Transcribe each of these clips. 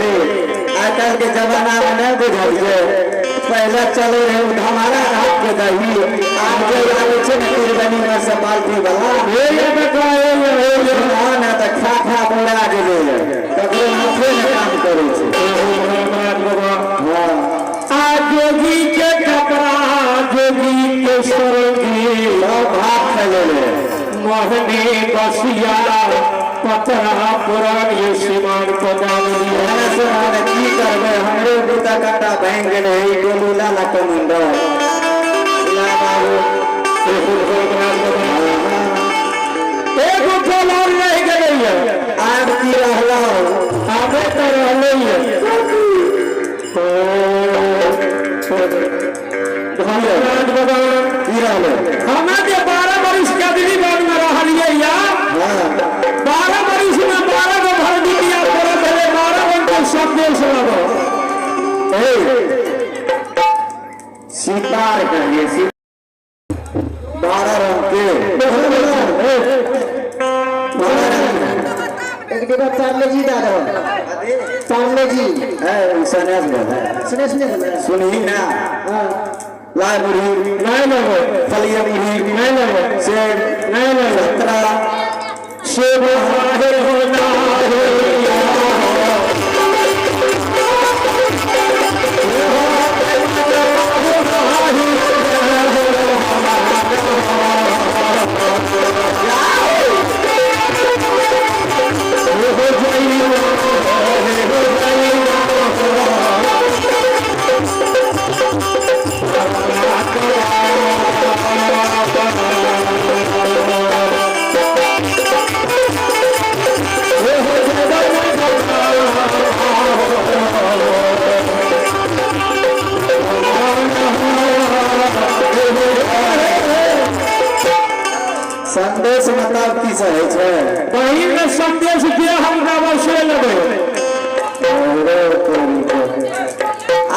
आजकल के जमाना में नहीं बुझलिए पहले चलो रहे हमारा रात के दही आज आगे छे न तिरबनी में से बाल्टी वाला ये बताए ये ना त खा खा बोरा गेले ककरो हाथे में काम करे छे हां आ जोगी के कपड़ा जोगी के सरगी भात खेले मोहनी बसिया पतरा पुरान ये सीमान पदानी की करबे हमरे बुता काटा बैंक गेले डोलूला लकमुंड ला बाबू एगो डॉलर रह गेले आज की रहला आबे तो रहले तो धन्यवाद बाबा की रहले हमें के 12 वर्ष के दिल्ली बाग में रहलिए यार 12 वर्ष में 12 को भर दिया पूरा पहले 12 घंटे सब देश लगो सितार करिए 12 रंग के एक जगह चार्ले जी दादा चार्ले जी है सनेस बोला सुनी ना लाल मुरी नहीं लगो फलिया मुरी नहीं लगो सेब नहीं लगो संतरा सेब हाजिर होना संदेश मतलब की सहे छे वही में संदेश दिया हम अवश्य लगे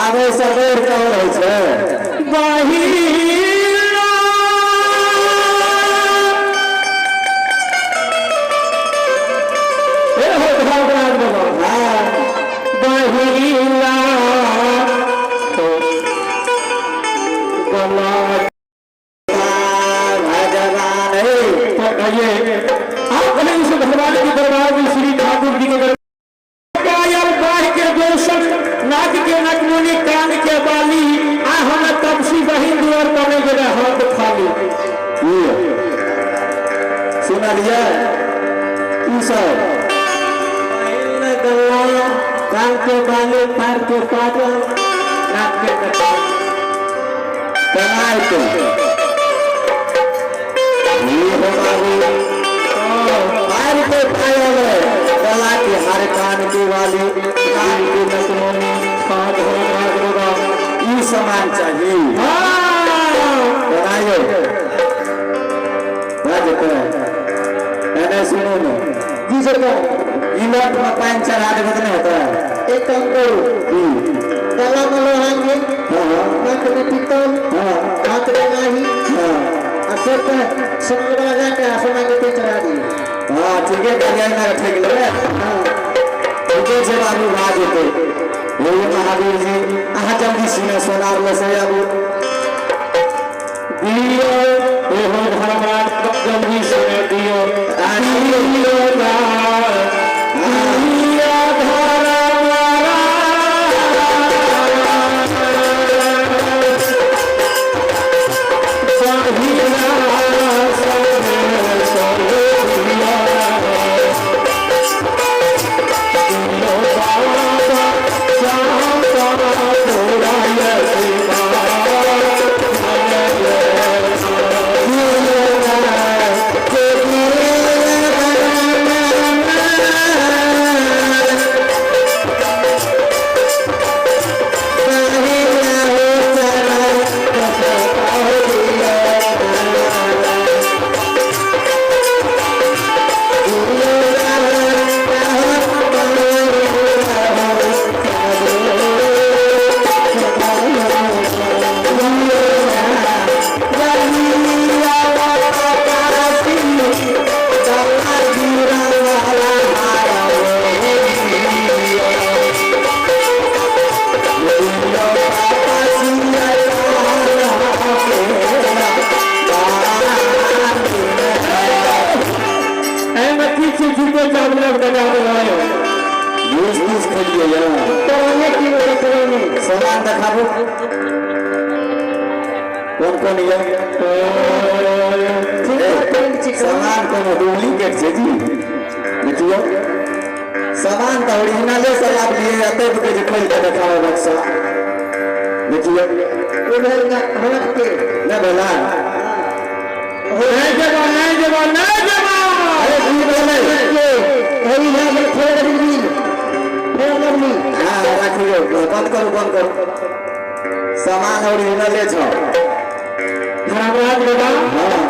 आवे सवेर कहो रहे छे वही ए हो भगवान भगवान बहिला तो गला ये आप इस भगवान के दरबार में श्री ठाकुर जी के कायल बाह के दोषक नाक के नकमुनी कान के बाली आ हम तपसी बहिन द्वार बने गए हाथ खाली सुना लिया ई सब इन गल्ला कान के बाली पैर के पाटल नाक के कनाई के हर को पायल गला की हर कान की वाली कान की नकमुनी खाद होगा ये सामान चाहिए बनाइए राजको मैंने सुनो ना जी सरकार इलाट में पानी चढ़ा दे बदले होता है एक काम करो गला में लोहांगे नाक में पीतल हाथ में नाही सब समझ जाके आसमान के चढ़ा दिए हां ठीक है कल्याण में रख ले हां ठीक है बाबू बाज होते ये महावीर जी आहा जल्दी सुने सोनार में से आबू दियो हे हो धर्मराज जल्दी सुने दियो दियो ना देखाबो कौन ये सामान को डुप्लीकेट है जी देखियो सामान तो ओरिजिनल है सब आप लिए जाते हैं कि खोल के दिखाओ बक्सा देखिए उधर का हट के ना बोला नहीं जवान अरे जी बोले यही है मैं थोड़ा दी हां रखियो बंद करो सामान ओरिजिनल है छो धन्यवाद बाबा हां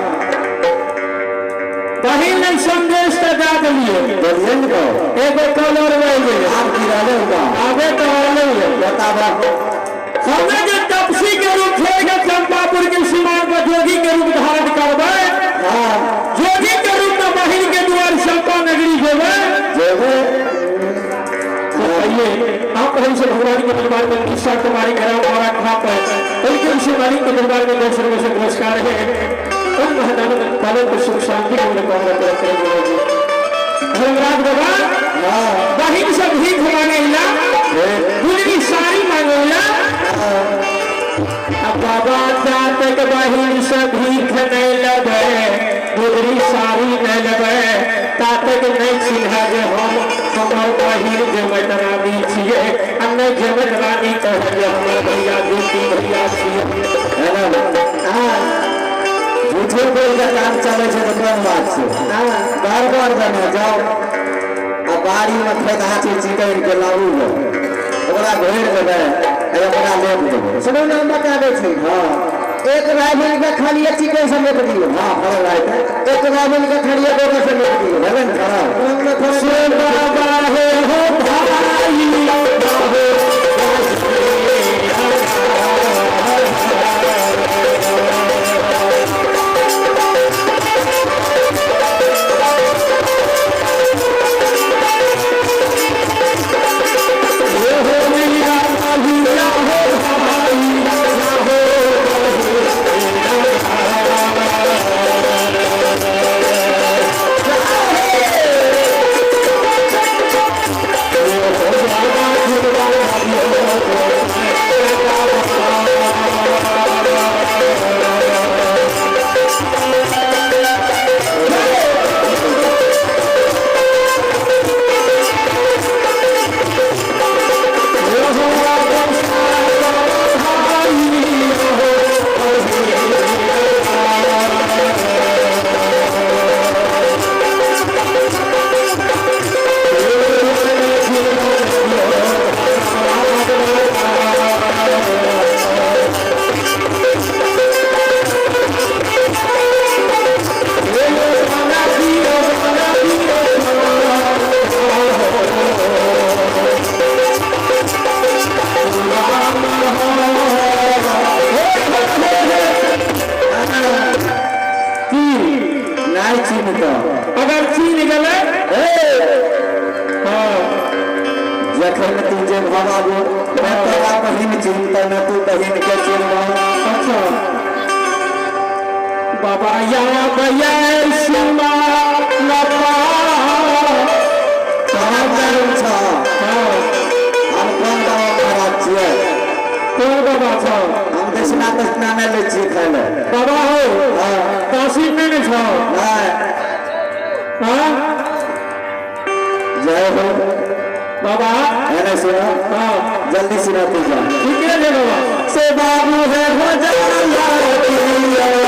बहिन ने संदेश का दाद लिए बहिन को एक कलर में आप गिराले होगा आगे तो वाले बतावा हमने जो तपसी के रूप छोड़कर चंपापुर के सीमान पर जोगी के रूप धारण करवाए जोगी के रूप में बहिन के द्वार चंपा नगरी जेबे ये आप हमसे भगवान के दरबार में किस्सा तुम्हारी घरा हमारा खा पाए उनके उसी मालिक के दरबार में दो सर्व से पुरस्कार है उन महदानों में बालों को सुख शांति को कामना करते हैं धर्मराज भगवान बहिन से भीख मांगे ला दुनिया सारी मांगे ला अब बाबा जातक बहिन से भीख नहीं लगे दुनिया सारी नहीं लगे तातक नहीं चिन्हा जे हम हमार बहिन जे मैतरानी छिए अन्य जगत रानी कहे हमर भैया ज्योति भैया छिए है ना हां झूठे बोल के काम चले छे तो कौन बात छे बार बना जाओ आ बाड़ी में खेत हाथी चिकन के लाऊ लो ओकरा घेर देबे ए ओकरा लेप देबे सुनो ना बताबे छै हां एक राइफल का खाली चिकन से लेप दियो हां फल राइफल एक राइफल का खाली गोबर से लेप दियो है ना खरा सुन बाबा हे हो भाई बाबू अगर चीन गले जखन तुझे भगाबो मैं तेरा बहिन चिंता न तू बहिन के चिन्ह अच्छा बाबा या भैया सीमा लपा कहां करूं छ हम कौन गांव महाराज छियै कौन बाबा छ हम दक्षिणा में ले छी खाले बाबा हो काशी में न छ हां जय हो बाबा मैंने सुना हां जल्दी सुनाते जा ठीक है ले बाबा से बाबू है हो जाला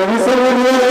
यही सब